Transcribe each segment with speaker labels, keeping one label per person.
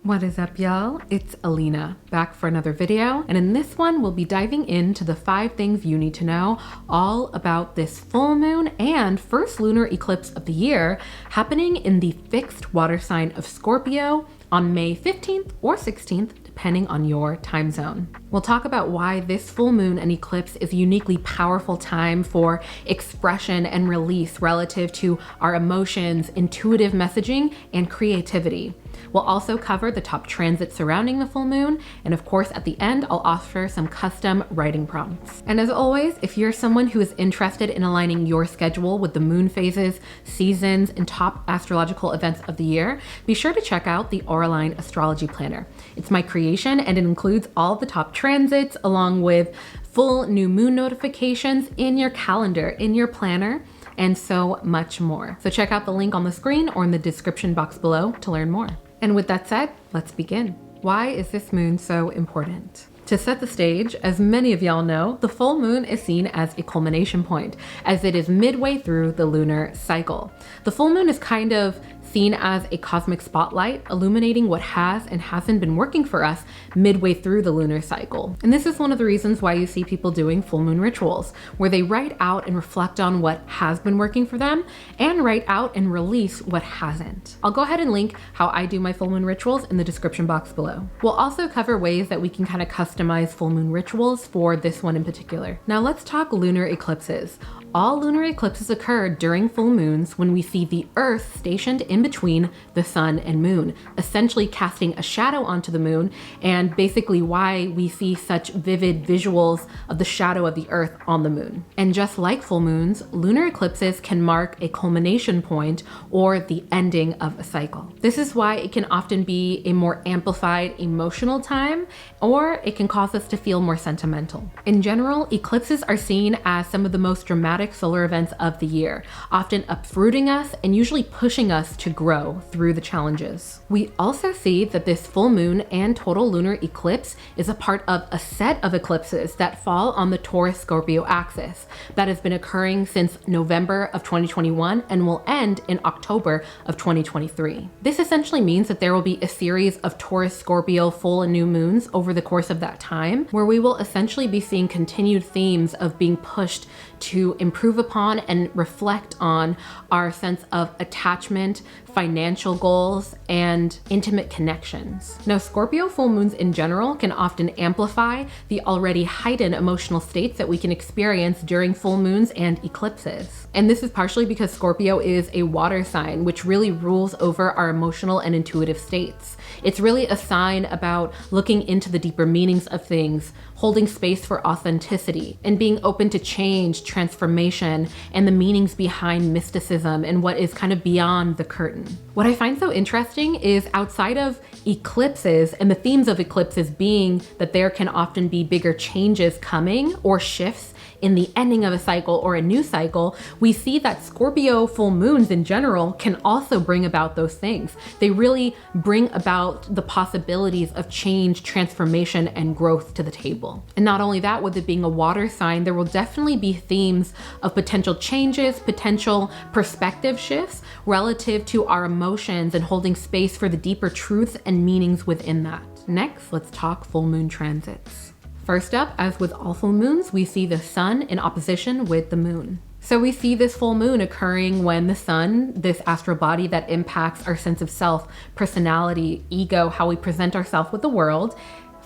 Speaker 1: What is up, y'all? It's Alina, back for another video, and in this one we'll be diving into the 5 things you need to know all about this full moon and first lunar eclipse of the year happening in the fixed water sign of Scorpio on May 15th or 16th, depending on your time zone. We'll talk about why this full moon and eclipse is a uniquely powerful time for expression and release relative to our emotions, intuitive messaging, and creativity. We'll also cover the top transits surrounding the full moon, and of course at the end I'll offer some custom writing prompts. And as always, if you're someone who is interested in aligning your schedule with the moon phases, seasons, and top astrological events of the year, be sure to check out the Auralign Astrology Planner. It's my creation and it includes all the top transits along with full new moon notifications in your calendar, in your planner, and so much more. So check out the link on the screen or in the description box below to learn more. And with that said, let's begin. Why is this moon so important? To set the stage, as many of y'all know, the full moon is seen as a culmination point, as it is midway through the lunar cycle. The full moon is kind of seen as a cosmic spotlight, illuminating what has and hasn't been working for us midway through the lunar cycle. And this is one of the reasons why you see people doing full moon rituals, where they write out and reflect on what has been working for them and write out and release what hasn't. I'll go ahead and link how I do my full moon rituals in the description box below. We'll also cover ways that we can kind of customize full moon rituals for this one in particular. Now let's talk lunar eclipses. All lunar eclipses occur during full moons when we see the Earth stationed in between the sun and moon, essentially casting a shadow onto the moon, and basically why we see such vivid visuals of the shadow of the Earth on the moon. And just like full moons, lunar eclipses can mark a culmination point or the ending of a cycle. This is why it can often be a more amplified emotional time, or it can cause us to feel more sentimental. In general, eclipses are seen as some of the most dramatic solar events of the year, often uprooting us and usually pushing us to grow through the challenges. We also see that this full moon and total lunar eclipse is a part of a set of eclipses that fall on the Taurus-Scorpio axis that has been occurring since November of 2021 and will end in October of 2023. This essentially means that there will be a series of Taurus-Scorpio full and new moons over the course of that time, where we will essentially be seeing continued themes of being pushed to improve upon and reflect on our sense of attachment, financial goals, and intimate connections. Now, Scorpio full moons in general can often amplify the already heightened emotional states that we can experience during full moons and eclipses. And this is partially because Scorpio is a water sign, which really rules over our emotional and intuitive states. It's really a sign about looking into the deeper meanings of things, holding space for authenticity, and being open to change, transformation, and the meanings behind mysticism and what is kind of beyond the curtain. What I find so interesting is outside of eclipses and the themes of eclipses being that there can often be bigger changes coming or shifts in the ending of a cycle or a new cycle, we see that Scorpio full moons in general can also bring about those things. They really bring about the possibilities of change, transformation, and growth to the table. And not only that, with it being a water sign, there will definitely be themes of potential changes, potential perspective shifts relative to our emotions and holding space for the deeper truths and meanings within that. Next, let's talk full moon transits. First up, as with all full moons, we see the sun in opposition with the moon. So we see this full moon occurring when the sun, this astral body that impacts our sense of self, personality, ego, how we present ourselves with the world,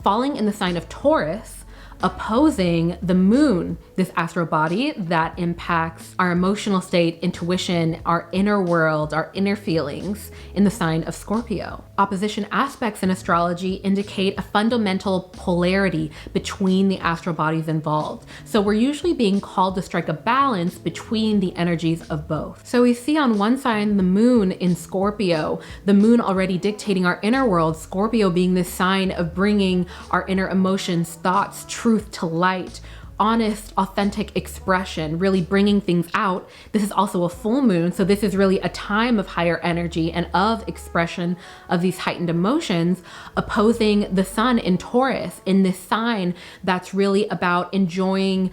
Speaker 1: falling in the sign of Taurus, opposing the moon, this astral body that impacts our emotional state, intuition, our inner world, our inner feelings in the sign of Scorpio. Opposition aspects in astrology indicate a fundamental polarity between the astral bodies involved. So we're usually being called to strike a balance between the energies of both. So we see on one side the moon in Scorpio, the moon already dictating our inner world, Scorpio being this sign of bringing our inner emotions, thoughts, truth to light, honest, authentic expression, really bringing things out. This is also a full moon, so this is really a time of higher energy and of expression of these heightened emotions, opposing the sun in Taurus, in this sign that's really about enjoying,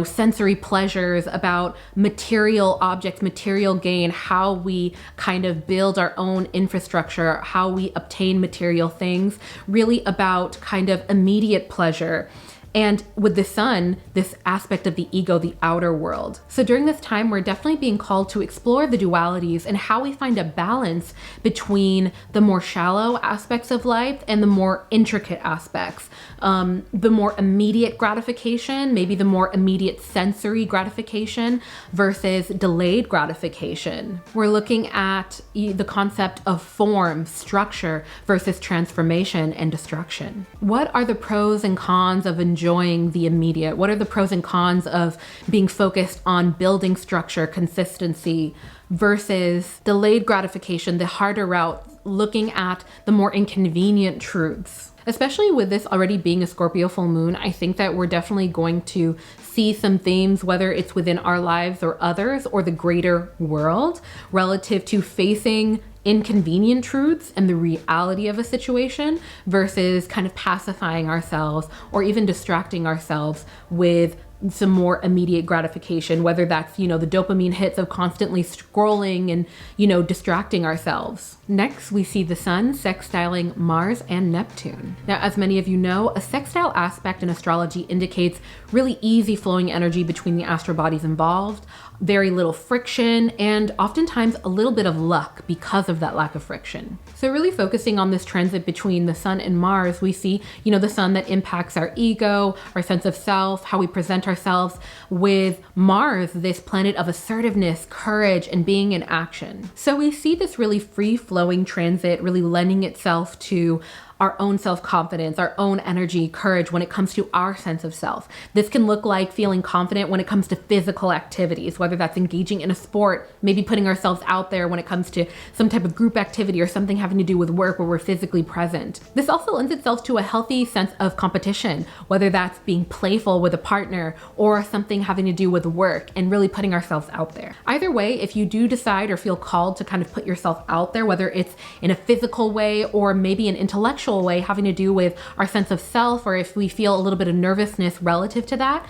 Speaker 1: sensory pleasures, about material objects, material gain, how we kind of build our own infrastructure, how we obtain material things, really about kind of immediate pleasure. And with the sun, this aspect of the ego, the outer world. So during this time, we're definitely being called to explore the dualities and how we find a balance between the more shallow aspects of life and the more intricate aspects. The more immediate gratification, maybe the more immediate sensory gratification versus delayed gratification. We're looking at the concept of form, structure versus transformation and destruction. What are the pros and cons of enjoying the immediate? What are the pros and cons of being focused on building structure, consistency versus delayed gratification, the harder route, looking at the more inconvenient truths? Especially with this already being a Scorpio full moon, I think that we're definitely going to see some themes, whether it's within our lives or others or the greater world, relative to facing inconvenient truths and the reality of a situation versus kind of pacifying ourselves or even distracting ourselves with some more immediate gratification, whether that's, the dopamine hits of constantly scrolling and, distracting ourselves. Next, we see the sun sextiling Mars and Neptune. Now, as many of you know, a sextile aspect in astrology indicates really easy flowing energy between the astral bodies involved, very little friction, and oftentimes a little bit of luck because of that lack of friction. So really focusing on this transit between the sun and Mars, we see, the sun that impacts our ego, our sense of self, how we present ourselves, with Mars, this planet of assertiveness, courage, and being in action. So we see this really free-flowing transit really lending itself to our own self-confidence, our own energy, courage when it comes to our sense of self. This can look like feeling confident when it comes to physical activities, whether that's engaging in a sport, maybe putting ourselves out there when it comes to some type of group activity or something having to do with work where we're physically present. This also lends itself to a healthy sense of competition, whether that's being playful with a partner or something having to do with work and really putting ourselves out there. Either way, if you do decide or feel called to kind of put yourself out there, whether it's in a physical way or maybe an intellectual way having to do with our sense of self, or if we feel a little bit of nervousness relative to that,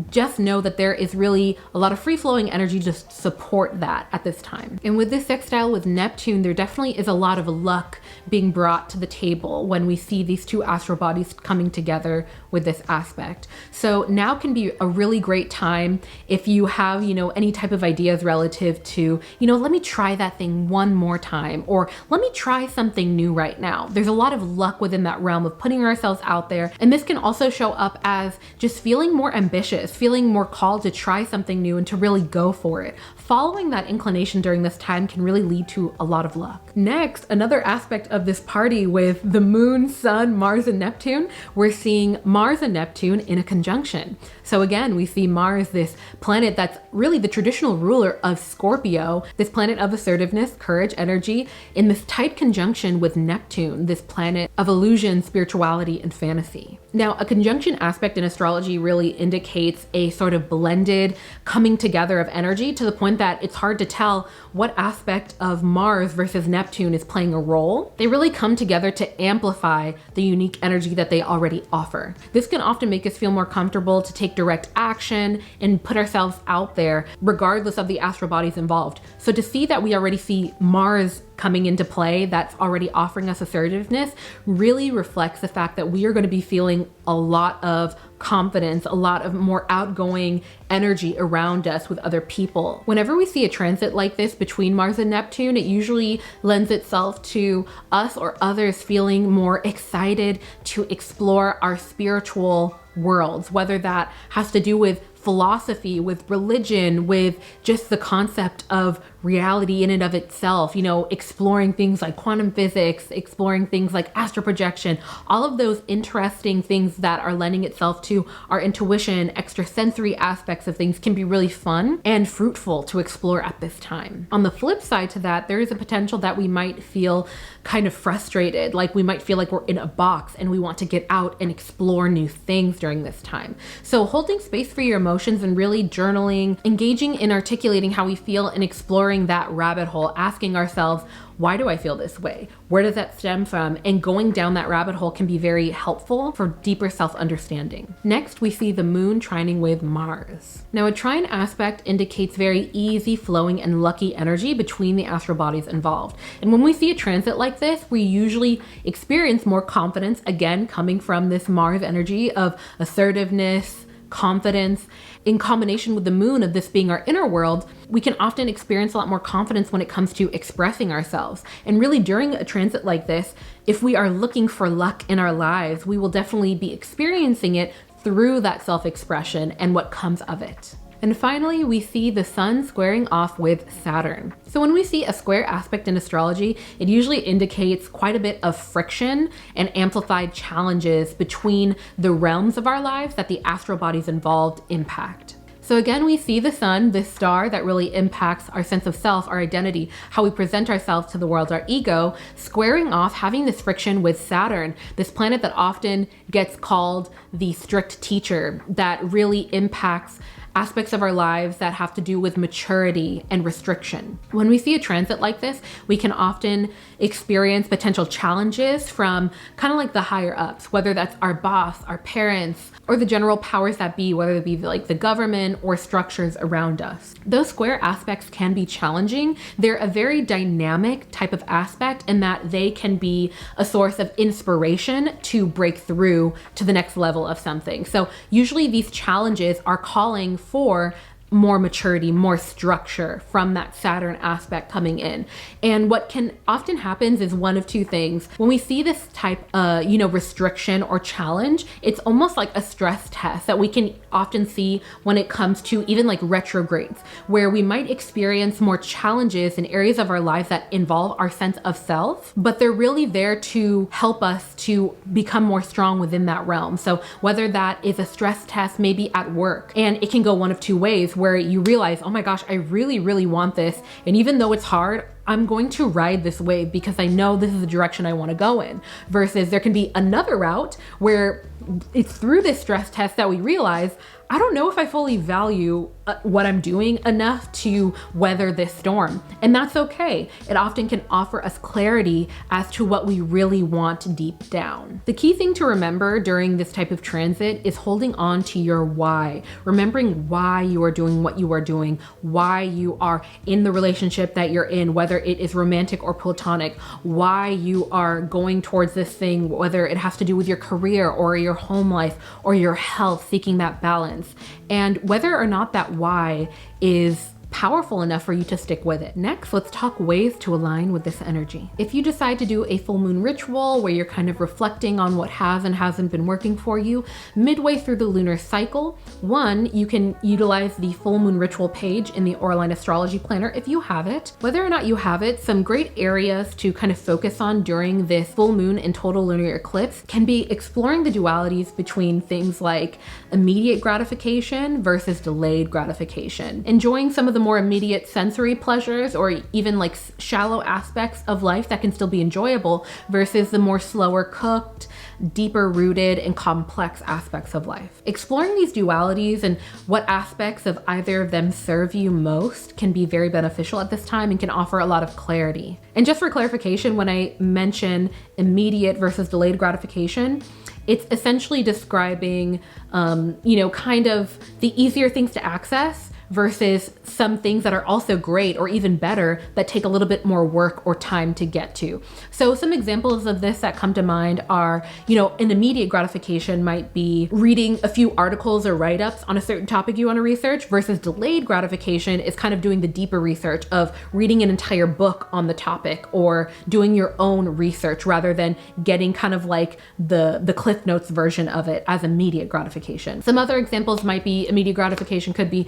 Speaker 1: just know that there is really a lot of free-flowing energy to support that at this time. And with this sextile with Neptune, there definitely is a lot of luck being brought to the table when we see these two astral bodies coming together with this aspect. So now can be a really great time if you have, any type of ideas relative to, let me try that thing one more time, or let me try something new right now. There's a lot of luck within that realm of putting ourselves out there. And this can also show up as just feeling more ambitious, feeling more called to try something new and to really go for it. Following that inclination during this time can really lead to a lot of luck. Next, another aspect of this party with the moon, sun, Mars, and Neptune, we're seeing Mars and Neptune in a conjunction. So again, we see Mars, this planet that's really the traditional ruler of Scorpio, this planet of assertiveness, courage, energy, in this tight conjunction with Neptune, this planet of illusion, spirituality, and fantasy. Now, a conjunction aspect in astrology really indicates a sort of blended coming together of energy to the point that it's hard to tell what aspect of Mars versus Neptune is playing a role. They really come together to amplify the unique energy that they already offer. This can often make us feel more comfortable to take direct action and put ourselves out there regardless of the astral bodies involved. So to see that we already see Mars coming into play that's already offering us assertiveness really reflects the fact that we are going to be feeling a lot of confidence, a lot of more outgoing energy around us with other people. Whenever we see a transit like this between Mars and Neptune, it usually lends itself to us or others feeling more excited to explore our spiritual worlds, whether that has to do with philosophy, with religion, with just the concept of reality in and of itself, you know, exploring things like quantum physics, exploring things like astral projection, all of those interesting things that are lending itself to our intuition, extrasensory aspects of things can be really fun and fruitful to explore at this time. On the flip side to that, there is a potential that we might feel kind of frustrated, like we might feel like we're in a box and we want to get out and explore new things during this time. So holding space for your emotions and really journaling, engaging in articulating how we feel and exploring that rabbit hole, asking ourselves, why do I feel this way? Where does that stem from? And going down that rabbit hole can be very helpful for deeper self-understanding. Next, we see the moon trining with Mars. Now, a trine aspect indicates very easy flowing and lucky energy between the astral bodies involved. And when we see a transit like this, we usually experience more confidence, again, coming from this Mars energy of assertiveness, confidence. In combination with the moon of this being our inner world, we can often experience a lot more confidence when it comes to expressing ourselves. And really during a transit like this, if we are looking for luck in our lives, we will definitely be experiencing it through that self-expression and what comes of it. And finally, we see the sun squaring off with Saturn. So when we see a square aspect in astrology, it usually indicates quite a bit of friction and amplified challenges between the realms of our lives that the astral bodies involved impact. So again, we see the sun, this star that really impacts our sense of self, our identity, how we present ourselves to the world, our ego, squaring off, having this friction with Saturn, this planet that often gets called the strict teacher, that really impacts aspects of our lives that have to do with maturity and restriction. When we see a transit like this, we can often experience potential challenges from kind of like the higher ups, whether that's our boss, our parents, or the general powers that be, whether it be like the government or structures around us. Those square aspects can be challenging. They're a very dynamic type of aspect in that they can be a source of inspiration to break through to the next level of something. So usually these challenges are calling for more maturity, more structure from that Saturn aspect coming in. And what can often happens is one of two things. When we see this type of, restriction or challenge, it's almost like a stress test that we can often see when it comes to even like retrogrades, where we might experience more challenges in areas of our lives that involve our sense of self, but they're really there to help us to become more strong within that realm. So whether that is a stress test, maybe at work, and it can go one of two ways, where you realize, oh my gosh, I really, really want this. And even though it's hard, I'm going to ride this wave because I know this is the direction I want to go in. Versus there can be another route where it's through this stress test that we realize, I don't know if I fully value what I'm doing enough to weather this storm. And that's okay. It often can offer us clarity as to what we really want deep down. The key thing to remember during this type of transit is holding on to your why, remembering why you are doing what you are doing, why you are in the relationship that you're in, whether it is romantic or platonic, why you are going towards this thing, whether it has to do with your career or your home life or your health, seeking that balance, and whether or not that why is powerful enough for you to stick with it. Next, let's talk ways to align with this energy. If you decide to do a full moon ritual where you're kind of reflecting on what has and hasn't been working for you, midway through the lunar cycle, one, you can utilize the full moon ritual page in the Auralign Astrology Planner if you have it. Whether or not you have it, some great areas to kind of focus on during this full moon and total lunar eclipse can be exploring the dualities between things like immediate gratification versus delayed gratification, enjoying some of the more immediate sensory pleasures or even like shallow aspects of life that can still be enjoyable versus the more slower cooked, deeper rooted and complex aspects of life. Exploring these dualities and what aspects of either of them serve you most can be very beneficial at this time and can offer a lot of clarity. And just for clarification, when I mention immediate versus delayed gratification, it's essentially describing, kind of the easier things to access versus some things that are also great or even better that take a little bit more work or time to get to. So some examples of this that come to mind are, an immediate gratification might be reading a few articles or write-ups on a certain topic you want to research, versus delayed gratification is kind of doing the deeper research of reading an entire book on the topic or doing your own research rather than getting kind of like the Cliff Notes version of it as immediate gratification. Some other examples might be immediate gratification could be,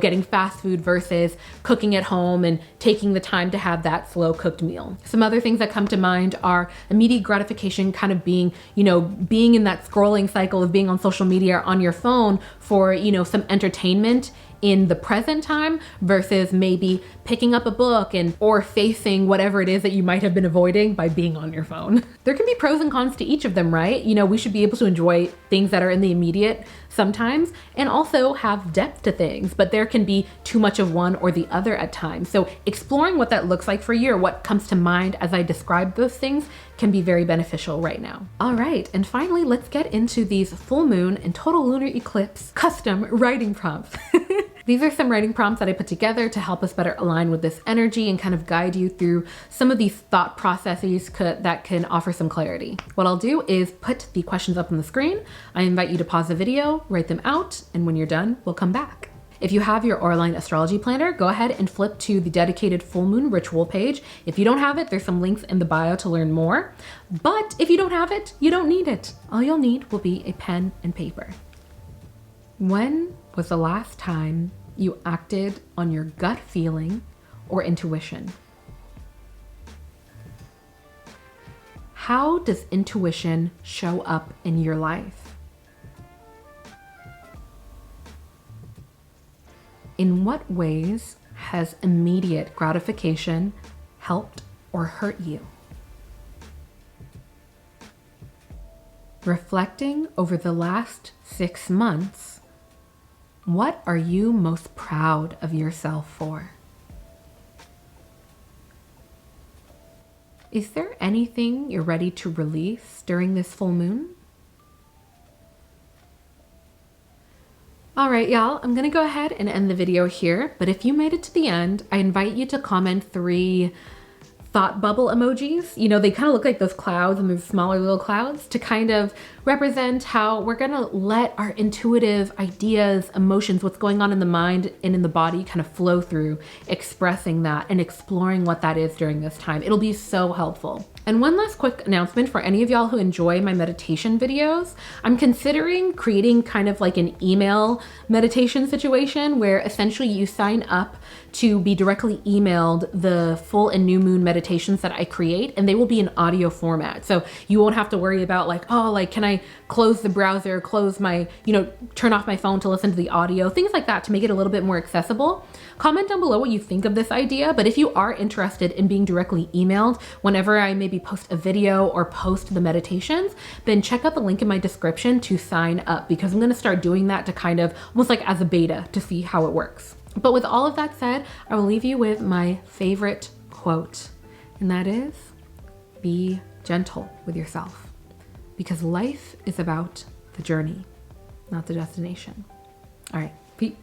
Speaker 1: getting fast food versus cooking at home and taking the time to have that slow cooked meal. Some other things that come to mind are immediate gratification kind of being, being in that scrolling cycle of being on social media or on your phone for, some entertainment in the present time versus maybe picking up a book or facing whatever it is that you might have been avoiding by being on your phone. There can be pros and cons to each of them, right? We should be able to enjoy things that are in the immediate sometimes and also have depth to things, but there can be too much of one or the other at times. So exploring what that looks like for you or what comes to mind as I describe those things can be very beneficial right now. All right, and finally, let's get into these full moon and total lunar eclipse custom writing prompts. These are some writing prompts that I put together to help us better align with this energy and kind of guide you through some of these thought processes that can offer some clarity. What I'll do is put the questions up on the screen. I invite you to pause the video, write them out, and when you're done, we'll come back. If you have your Auralign astrology planner, go ahead and flip to the dedicated full moon ritual page. If you don't have it, there's some links in the bio to learn more. But if you don't have it, you don't need it. All you'll need will be a pen and paper. When was the last time you acted on your gut feeling or intuition? How does intuition show up in your life? In what ways has immediate gratification helped or hurt you? Reflecting over the last 6 months, what are you most proud of yourself for? Is there anything you're ready to release during this full moon? All right, y'all, I'm gonna go ahead and end the video here, but if you made it to the end, I invite you to comment 3 thought bubble emojis. They kind of look like those clouds and those smaller little clouds to kind of represent how we're gonna let our intuitive ideas, emotions, what's going on in the mind and in the body kind of flow through, expressing that and exploring what that is during this time. It'll be so helpful. And one last quick announcement for any of y'all who enjoy my meditation videos. I'm considering creating kind of like an email meditation situation where essentially you sign up to be directly emailed the full and new moon meditations that I create, and they will be in audio format. So you won't have to worry about can I close the browser, close my, turn off my phone to listen to the audio, things like that to make it a little bit more accessible. Comment down below what you think of this idea, but if you are interested in being directly emailed whenever I maybe post a video or post the meditations, then check out the link in my description to sign up, because I'm gonna start doing that to kind of almost like as a beta to see how it works. But with all of that said, I will leave you with my favorite quote, and that is, be gentle with yourself, because life is about the journey, not the destination. All right, peace.